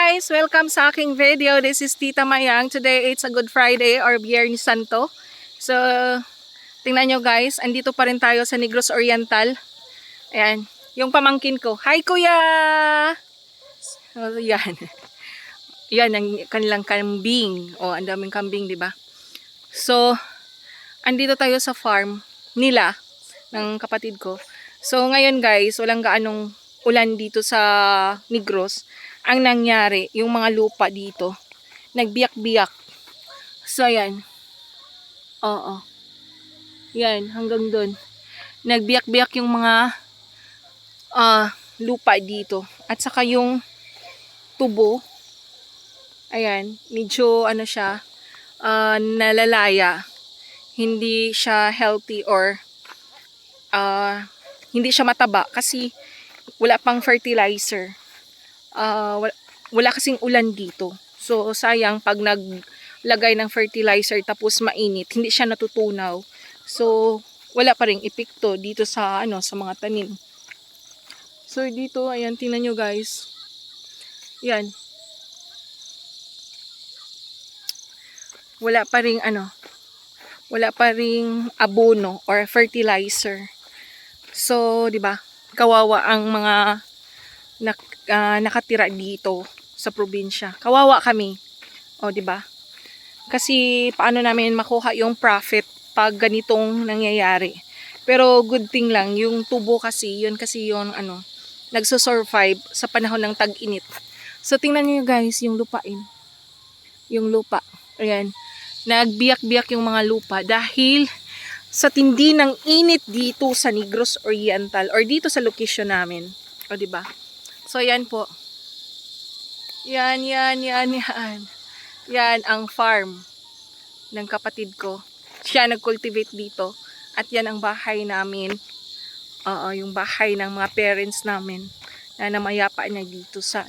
guys! Welcome sa aking video. This is Tita Mayang. Today it's a Good Friday or Biyernes Santo. So, tingnan nyo guys, andito pa rin tayo sa Negros Oriental. Ayan, yung pamangkin ko. Hi kuya! So, yan. Yan ang kanilang kambing. O, ang daming kambing, di ba? So, andito tayo sa farm nila, ng kapatid ko. So, ngayon guys, walang gaanong ulan dito sa Negros. Ang nangyari, yung mga lupa dito, nagbiyak-biyak. So, ayan. Oo. Yan, hanggang doon. Nagbiyak-biyak yung mga lupa dito. At saka yung tubo, ayan, medyo ano siya, nalalaya. Hindi siya healthy or hindi siya mataba kasi wala pang fertilizer. Wala kasing ulan dito. So, sayang pag naglagay ng fertilizer tapos mainit, hindi siya natutunaw. So, wala pa ring epekto dito sa, sa mga tanim. So, dito, ayan, tingnan nyo guys. Yan. Wala pa ring, wala pa ring abono or fertilizer. So, di ba? Kawawa ang mga nakatira dito sa probinsya. Kawawa kami. O, di ba? Kasi paano namin makuha yung profit pag ganitong nangyayari. Pero good thing lang, yung tubo kasi, yun nagso-survive sa panahon ng tag-init. So, tingnan niyo guys, yung lupain. Yung lupa. Ayan. Nagbiyak-biyak yung mga lupa dahil sa tindi ng init dito sa Negros Oriental or dito sa location namin. O, di ba? So, yan po. Yan. Yan ang farm ng kapatid ko. Siya nag-cultivate dito. At yan ang bahay namin. Yung bahay ng mga parents namin na namayapa niya dito sa,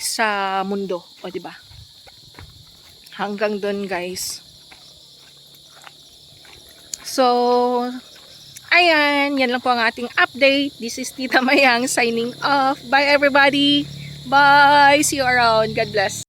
sa mundo. O, diba? Hanggang doon, guys. So, ayan, yan lang po ang ating update. This is Tita Mayang signing off. Bye everybody. Bye. See you around. God bless.